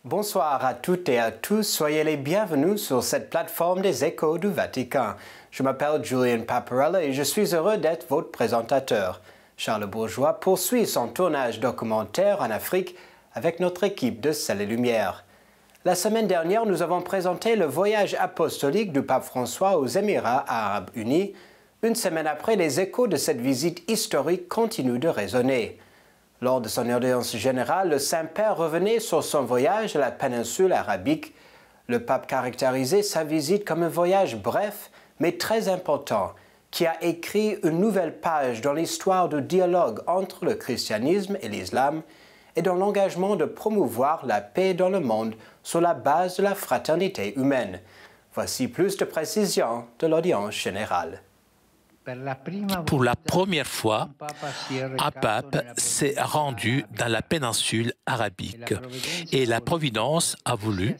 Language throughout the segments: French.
Bonsoir à toutes et à tous, soyez les bienvenus sur cette plateforme des Échos du Vatican. Je m'appelle Julian Paparella et je suis heureux d'être votre présentateur. Charles Bourgeois poursuit son tournage documentaire en Afrique avec notre équipe de Ciel et Lumière. La semaine dernière, nous avons présenté le voyage apostolique du pape François aux Émirats arabes unis. Une semaine après, les échos de cette visite historique continuent de résonner. Lors de son audience générale, le Saint-Père revenait sur son voyage à la péninsule arabique. Le pape caractérisait sa visite comme un voyage bref, mais très important, qui a écrit une nouvelle page dans l'histoire du dialogue entre le christianisme et l'islam et dans l'engagement de promouvoir la paix dans le monde sur la base de la fraternité humaine. Voici plus de précisions de l'audience générale. Pour la première fois, un pape s'est rendu dans la péninsule arabique et la Providence a voulu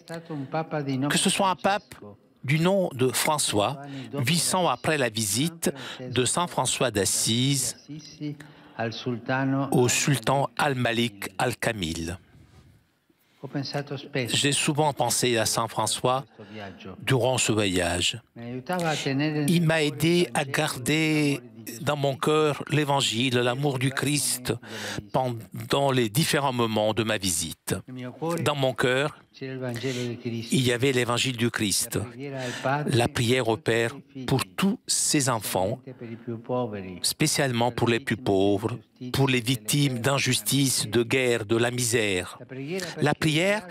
que ce soit un pape du nom de François, 8 ans après la visite de Saint François d'Assise au sultan Al-Malik Al-Kamil. J'ai souvent pensé à Saint François durant ce voyage. Il m'a aidé à garder dans mon cœur l'Évangile, l'amour du Christ pendant les différents moments de ma visite. Dans mon cœur, il y avait l'Évangile du Christ, la prière au Père pour tous ses enfants, spécialement pour les plus pauvres, pour les victimes d'injustice, de guerre, de la misère. La prière,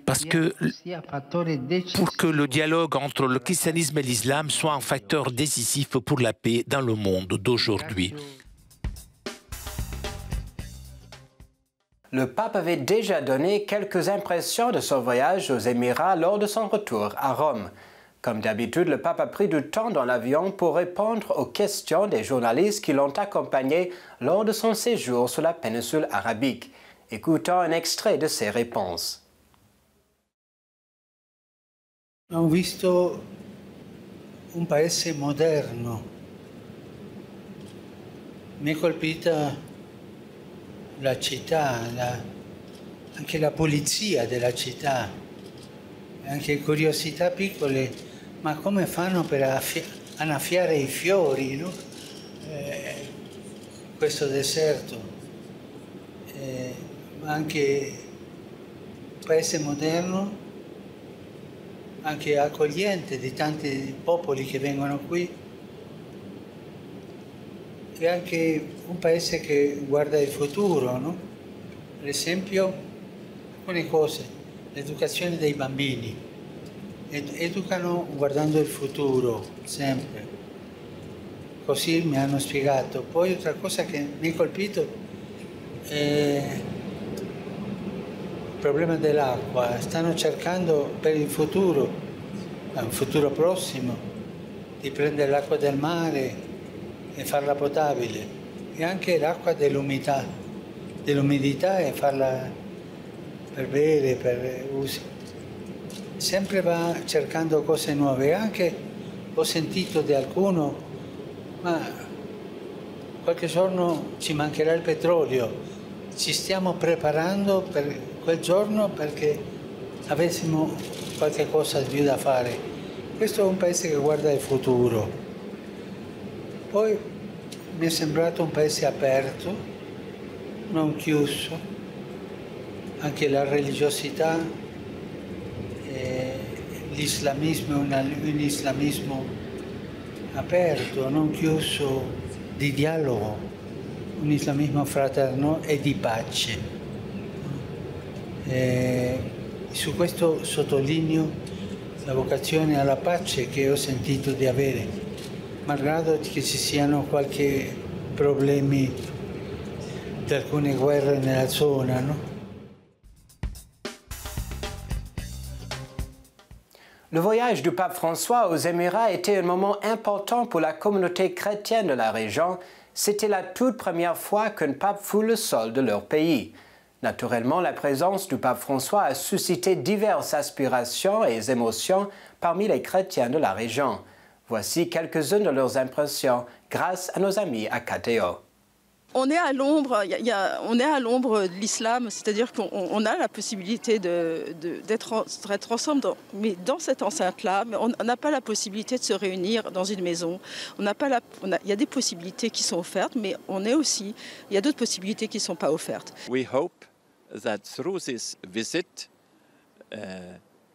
parce que pour que le dialogue entre le christianisme et l'islam soit un facteur décisif pour la paix dans le monde d'aujourd'hui. Le pape avait déjà donné quelques impressions de son voyage aux Émirats lors de son retour à Rome. Comme d'habitude, le pape a pris du temps dans l'avion pour répondre aux questions des journalistes qui l'ont accompagné lors de son séjour sur la péninsule arabique. Écoutons un extrait de ses réponses. Ho visto un paese moderno. Mi è colpita la città, anche la pulizia della città, anche curiosità piccole, ma come fanno per annaffiare i fiori, no? Questo deserto, ma anche un paese moderno, anche accogliente di tanti popoli che vengono qui, e anche un paese che guarda il futuro, no? Per esempio, alcune cose, l'educazione dei bambini, educano guardando il futuro, sempre. Così mi hanno spiegato. Poi altra cosa che mi ha colpito è il problema dell'acqua. Stanno cercando per il futuro, un futuro prossimo, di prendere l'acqua del mare e farla potabile, e anche l'acqua dell'umidità e farla per bere, per usi. Sempre va cercando cose nuove. Anche ho sentito di qualcuno, ma qualche giorno ci mancherà il petrolio, ci stiamo preparando per quel giorno perché avessimo qualche cosa di più da fare. Questo è un paese che guarda il futuro. Poi mi è sembrato un paese aperto, non chiuso, anche la religiosità, l'islamismo è un islamismo aperto, non chiuso, di dialogo, un islamismo fraterno e di pace. Su questo sottolineo la vocazione alla pace che ho sentito di avere, malgrado che ci siano qualche problemi di alcune guerre nella zona, no? Le voyage du pape François aux Émirats était un moment important pour la communauté chrétienne de la région. C'était la toute première fois qu'un pape foule le sol de leur pays. Naturellement, la présence du pape François a suscité diverses aspirations et émotions parmi les chrétiens de la région. Voici quelques-unes de leurs impressions grâce à nos amis à Cateo. on est à l'ombre, on est à l'ombre de l'islam, c'est-à-dire qu'on a la possibilité d'être ensemble, mais dans cette enceinte-là, mais on n'a pas la possibilité de se réunir dans une maison. Il y a des possibilités qui sont offertes, mais il y a d'autres possibilités qui ne sont pas offertes. We hope that through this visit,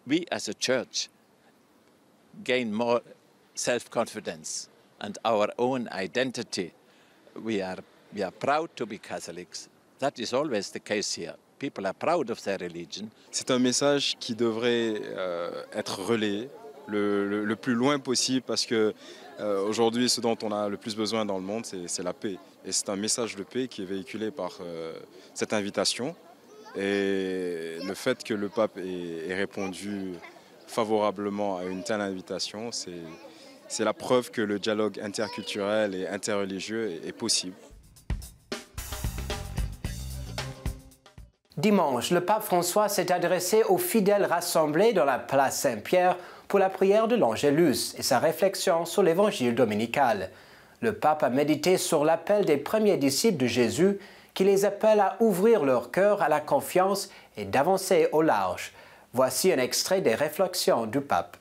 we as a church gain more self-confidence and our own identity. We are proud to be Catholics. That is always the case here. People are proud of their religion. C'est un message qui devrait être relayé le plus loin possible parce que aujourd'hui, ce dont on a le plus besoin dans le monde, c'est la paix. Et c'est un message de paix qui est véhiculé par cette invitation. Et le fait que le pape ait répondu favorablement à une telle invitation, c'est la preuve que le dialogue interculturel et interreligieux est possible. Dimanche, le pape François s'est adressé aux fidèles rassemblés dans la place Saint-Pierre pour la prière de l'Angélus et sa réflexion sur l'évangile dominical. Le pape a médité sur l'appel des premiers disciples de Jésus qui les appelle à ouvrir leur cœur à la confiance et d'avancer au large. Voici un extrait des réflexions du pape.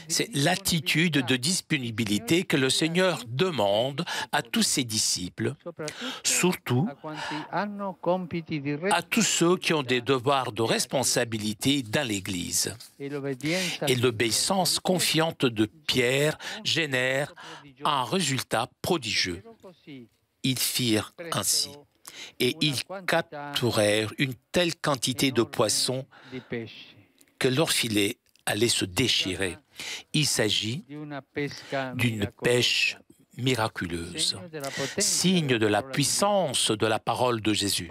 C'est l'attitude de disponibilité que le Seigneur demande à tous ses disciples, surtout à tous ceux qui ont des devoirs de responsabilité dans l'Église. Et l'obéissance confiante de Pierre génère un résultat prodigieux. Ils firent ainsi. Et ils capturèrent une telle quantité de poissons que leur filet allait se déchirer. Il s'agit d'une pêche miraculeuse, signe de la puissance de la parole de Jésus.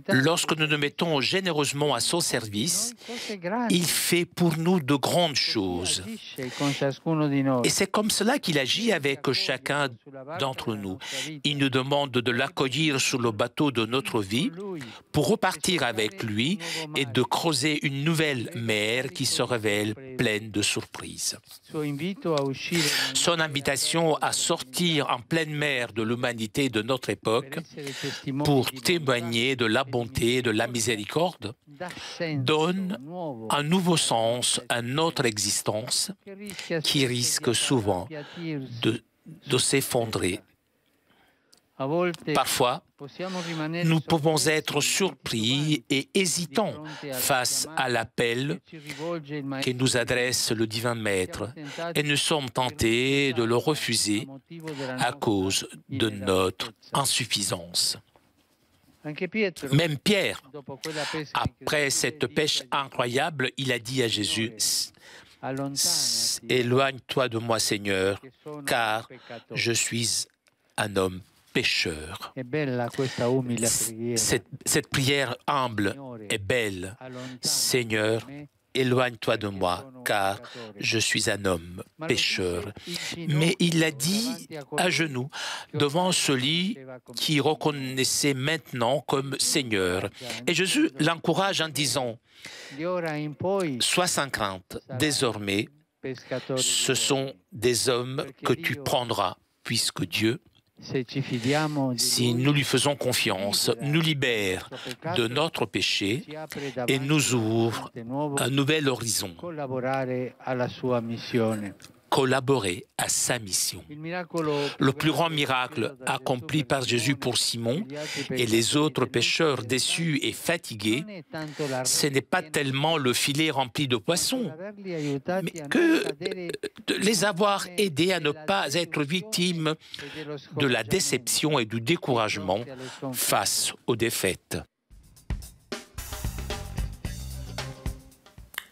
Lorsque nous nous mettons généreusement à son service, il fait pour nous de grandes choses. Et c'est comme cela qu'il agit avec chacun d'entre nous. Il nous demande de l'accueillir sur le bateau de notre vie pour repartir avec lui et de creuser une nouvelle mer qui se révèle pleine de surprises. Son invitation à sortir en pleine mer de l'humanité de notre époque pour témoigner de la bonté et de la miséricorde donne un nouveau sens à notre existence qui risque souvent de s'effondrer. Parfois, nous pouvons être surpris et hésitants face à l'appel que nous adresse le Divin Maître et nous sommes tentés de le refuser à cause de notre insuffisance. Même Pierre, après cette pêche incroyable, il a dit à Jésus « Éloigne-toi de moi, Seigneur, car je suis un homme pécheur. » Cette prière humble est belle. Seigneur, éloigne-toi de moi, car je suis un homme pécheur. Mais il l'a dit à genoux, devant celui qui reconnaissait maintenant comme Seigneur. Et Jésus l'encourage en disant, « Sois sans crainte, désormais, ce sont des hommes que tu prendras, puisque Dieu, si nous lui faisons confiance, nous libère de notre péché et nous ouvre un nouvel horizon. Collaborer à sa mission. Le plus grand miracle accompli par Jésus pour Simon et les autres pécheurs déçus et fatigués, ce n'est pas tellement le filet rempli de poissons, mais que de les avoir aidés à ne pas être victimes de la déception et du découragement face aux défaites.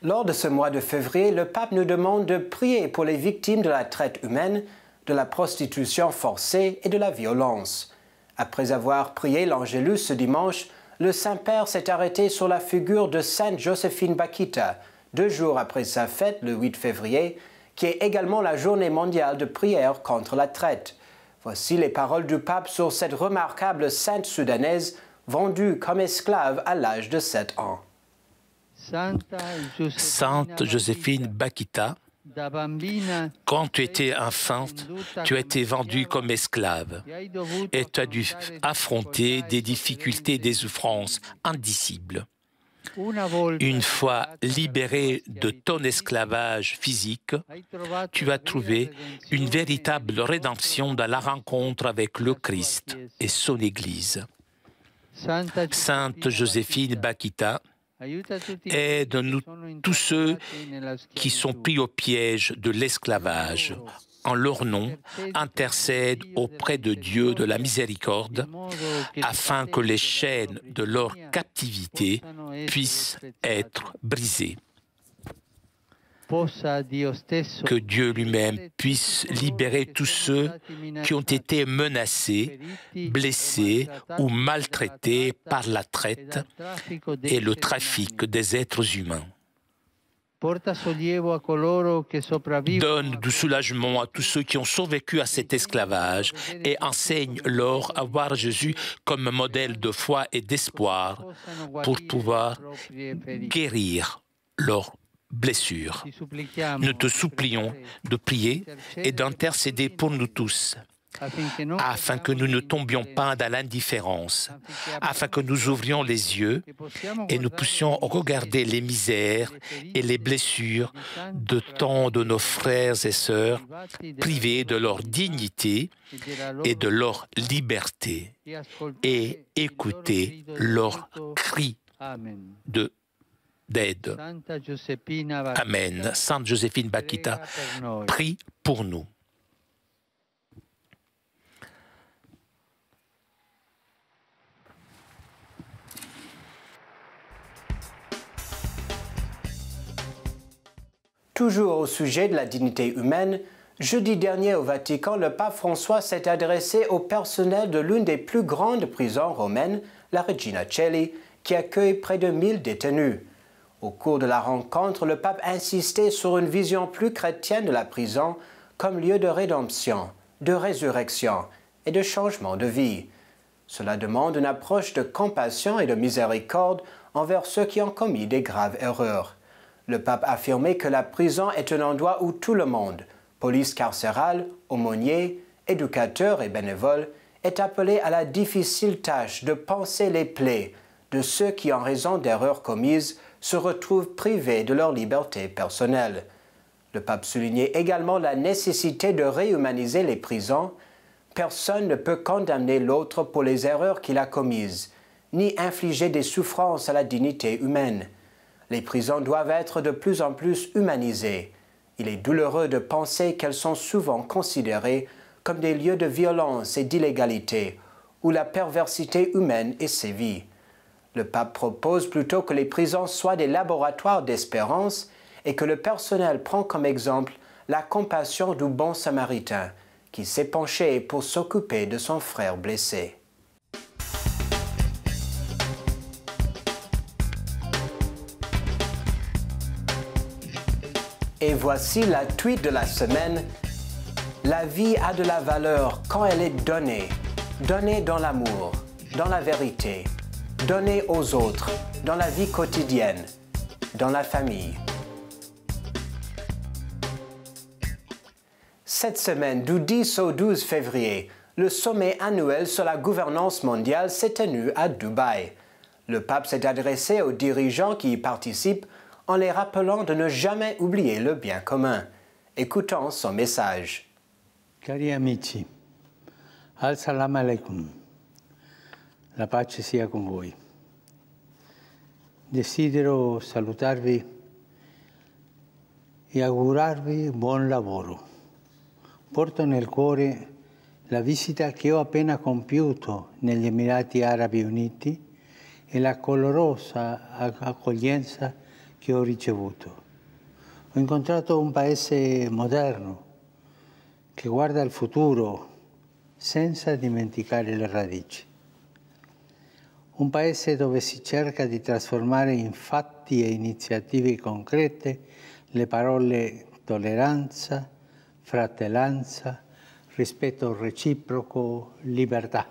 Lors de ce mois de février, le pape nous demande de prier pour les victimes de la traite humaine, de la prostitution forcée et de la violence. Après avoir prié l'Angélus ce dimanche, le Saint-Père s'est arrêté sur la figure de Sainte Joséphine Bakhita, 2 jours après sa fête, le 8 février, qui est également la journée mondiale de prière contre la traite. Voici les paroles du pape sur cette remarquable sainte soudanaise vendue comme esclave à l'âge de 7 ans. Sainte Joséphine Bakhita, Quand tu étais infante, tu as été vendue comme esclave et tu as dû affronter des difficultés et des souffrances indicibles. Une fois libéré de ton esclavage physique, tu as trouvé une véritable rédemption dans la rencontre avec le Christ et son Église. Sainte Joséphine Bakhita, aide-nous tous ceux qui sont pris au piège de l'esclavage. En leur nom, intercède auprès de Dieu de la miséricorde, afin que les chaînes de leur captivité puissent être brisées. Que Dieu lui-même puisse libérer tous ceux qui ont été menacés, blessés ou maltraités par la traite et le trafic des êtres humains. Donne du soulagement à tous ceux qui ont survécu à cet esclavage et enseigne-leur à voir Jésus comme modèle de foi et d'espoir pour pouvoir guérir leurs blessures. Nous te supplions de prier et d'intercéder pour nous tous, afin que nous ne tombions pas dans l'indifférence, afin que nous ouvrions les yeux et nous puissions regarder les misères et les blessures de tant de nos frères et sœurs privés de leur dignité et de leur liberté, et écouter leurs cris d'aide. Amen. Sainte Joséphine Bakhita, prie pour nous. Toujours au sujet de la dignité humaine, jeudi dernier au Vatican, le pape François s'est adressé au personnel de l'une des plus grandes prisons romaines, la Regina Coeli, qui accueille près de 1000 détenus. Au cours de la rencontre, le pape insistait sur une vision plus chrétienne de la prison comme lieu de rédemption, de résurrection et de changement de vie. Cela demande une approche de compassion et de miséricorde envers ceux qui ont commis des graves erreurs. Le pape affirmait que la prison est un endroit où tout le monde, police carcérale, aumôniers, éducateurs et bénévoles, est appelé à la difficile tâche de panser les plaies de ceux qui, en raison d'erreurs commises, se retrouvent privés de leur liberté personnelle. Le pape soulignait également la nécessité de réhumaniser les prisons. Personne ne peut condamner l'autre pour les erreurs qu'il a commises, ni infliger des souffrances à la dignité humaine. Les prisons doivent être de plus en plus humanisées. Il est douloureux de penser qu'elles sont souvent considérées comme des lieux de violence et d'illégalité, où la perversité humaine est sévie. Le pape propose plutôt que les prisons soient des laboratoires d'espérance et que le personnel prend comme exemple la compassion du bon samaritain qui s'est penché pour s'occuper de son frère blessé. Et voici la tweet de la semaine. La vie a de la valeur quand elle est donnée. Donnée dans l'amour, dans la vérité. Donnée aux autres, dans la vie quotidienne, dans la famille. Cette semaine, du 10 au 12 février, le sommet annuel sur la gouvernance mondiale s'est tenu à Dubaï. Le pape s'est adressé aux dirigeants qui y participent en les rappelant de ne jamais oublier le bien commun. Écoutons son message. Cari amici, Assalamu alaikum. La pace sia con voi. Desidero salutarvi e augurarvi buon lavoro. Porto nel cuore la visita che ho appena compiuto negli Emirati Arabi Uniti e la calorosa accoglienza che ho ricevuto. Ho incontrato un paese moderno che guarda al futuro senza dimenticare le radici. Un paese dove si cerca di trasformare in fatti e iniziative concrete le parole tolleranza, fratellanza, rispetto reciproco, libertà.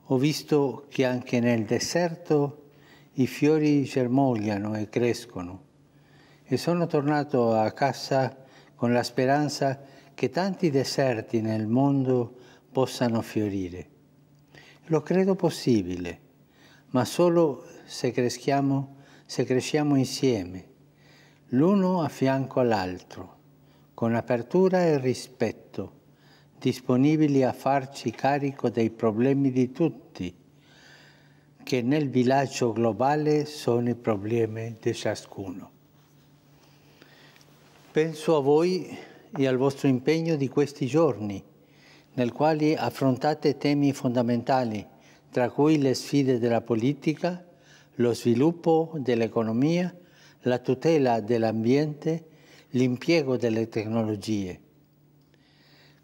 Ho visto che anche nel deserto i fiori germogliano e crescono e sono tornato a casa con la speranza che tanti deserti nel mondo possano fiorire. Lo credo possibile, ma solo se cresciamo insieme, l'uno a fianco all'altro, con apertura e rispetto, disponibili a farci carico dei problemi di tutti, che nel villaggio globale sono i problemi di ciascuno. Penso a voi e al vostro impegno di questi giorni, nel quale affrontate temi fondamentali, tra cui le sfide della politica, lo sviluppo dell'economia, la tutela dell'ambiente, l'impiego delle tecnologie.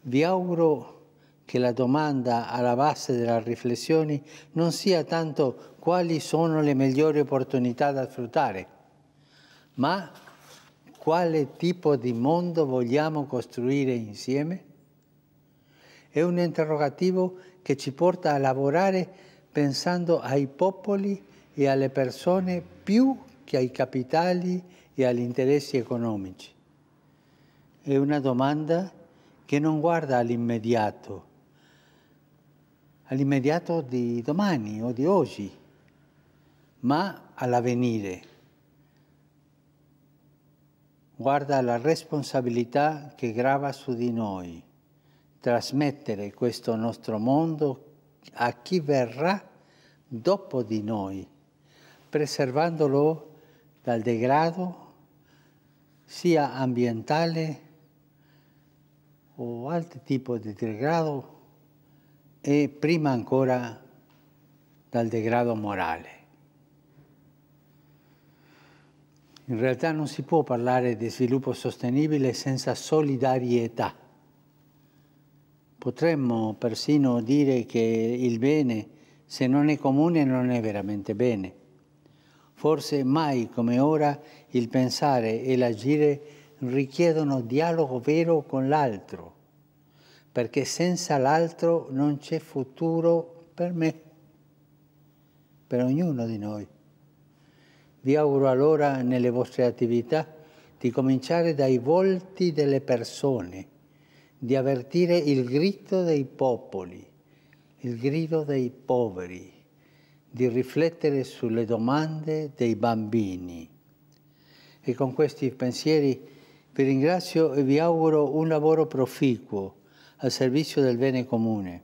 Vi auguro che la domanda alla base delle riflessioni non sia tanto quali sono le migliori opportunità da sfruttare, ma quale tipo di mondo vogliamo costruire insieme? È un interrogativo che ci porta a lavorare pensando ai popoli e alle persone più che ai capitali e agli interessi economici. È una domanda che non guarda all'immediato di domani o di oggi, ma all'avvenire. Guarda la responsabilità che grava su di noi, trasmettere questo nostro mondo a chi verrà dopo di noi, preservandolo dal degrado sia ambientale o altri tipi di degrado e prima ancora dal degrado morale. In realtà non si può parlare di sviluppo sostenibile senza solidarietà. Potremmo persino dire che il bene, se non è comune, non è veramente bene. Forse mai come ora il pensare e l'agire richiedono dialogo vero con l'altro, perché senza l'altro non c'è futuro per me, per ognuno di noi. Vi auguro allora nelle vostre attività di cominciare dai volti delle persone, di avvertire il grido dei popoli, il grido dei poveri, di riflettere sulle domande dei bambini. E con questi pensieri vi ringrazio e vi auguro un lavoro proficuo al servizio del bene comune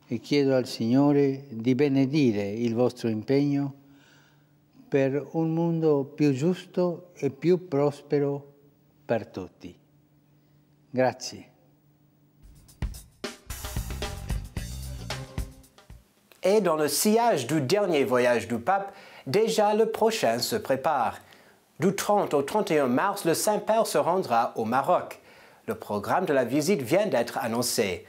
e chiedo al Signore di benedire il vostro impegno per un mondo più giusto e più prospero per tutti. Grazie. Et dans le sillage du dernier voyage du pape, déjà le prochain se prépare. Du 30 au 31 mars, le Saint-Père se rendra au Maroc. Le programme de la visite vient d'être annoncé.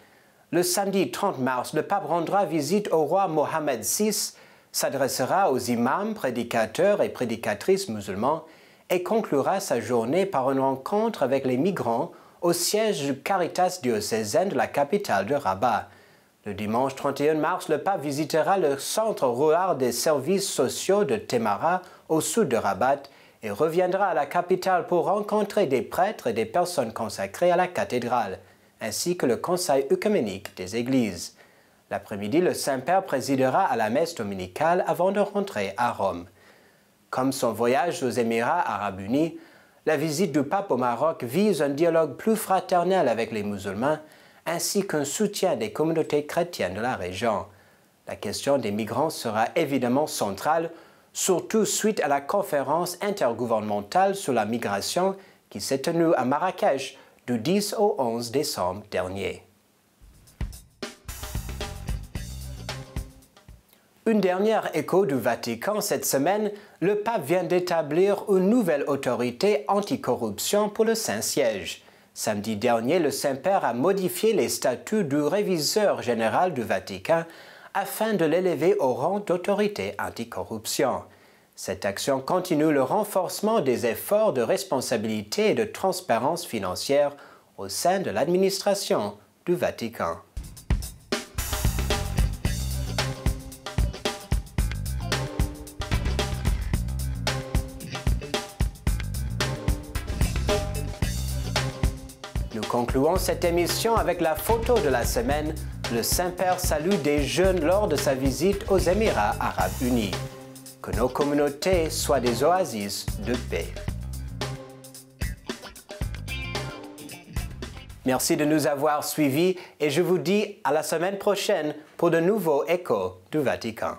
Le samedi 30 mars, le pape rendra visite au roi Mohammed VI, s'adressera aux imams, prédicateurs et prédicatrices musulmans et conclura sa journée par une rencontre avec les migrants au siège du Caritas diocésaine de la capitale de Rabat. Le dimanche 31 mars, le pape visitera le centre rural des services sociaux de Temara, au sud de Rabat, et reviendra à la capitale pour rencontrer des prêtres et des personnes consacrées à la cathédrale, ainsi que le conseil œcuménique des églises. L'après-midi, le Saint-Père présidera à la messe dominicale avant de rentrer à Rome. Comme son voyage aux Émirats arabes unis, la visite du pape au Maroc vise un dialogue plus fraternel avec les musulmans, ainsi qu'un soutien des communautés chrétiennes de la région. La question des migrants sera évidemment centrale, surtout suite à la conférence intergouvernementale sur la migration qui s'est tenue à Marrakech du 10 au 11 décembre dernier. Une dernière écho du Vatican cette semaine, le pape vient d'établir une nouvelle autorité anticorruption pour le Saint-Siège. Samedi dernier, le Saint-Père a modifié les statuts du réviseur général du Vatican afin de l'élever au rang d'autorité anticorruption. Cette action continue le renforcement des efforts de responsabilité et de transparence financière au sein de l'administration du Vatican. concluons cette émission avec la photo de la semaine. Le Saint-Père salue des jeunes lors de sa visite aux Émirats arabes unis. Que nos communautés soient des oasis de paix. Merci de nous avoir suivis et je vous dis à la semaine prochaine pour de nouveaux échos du Vatican.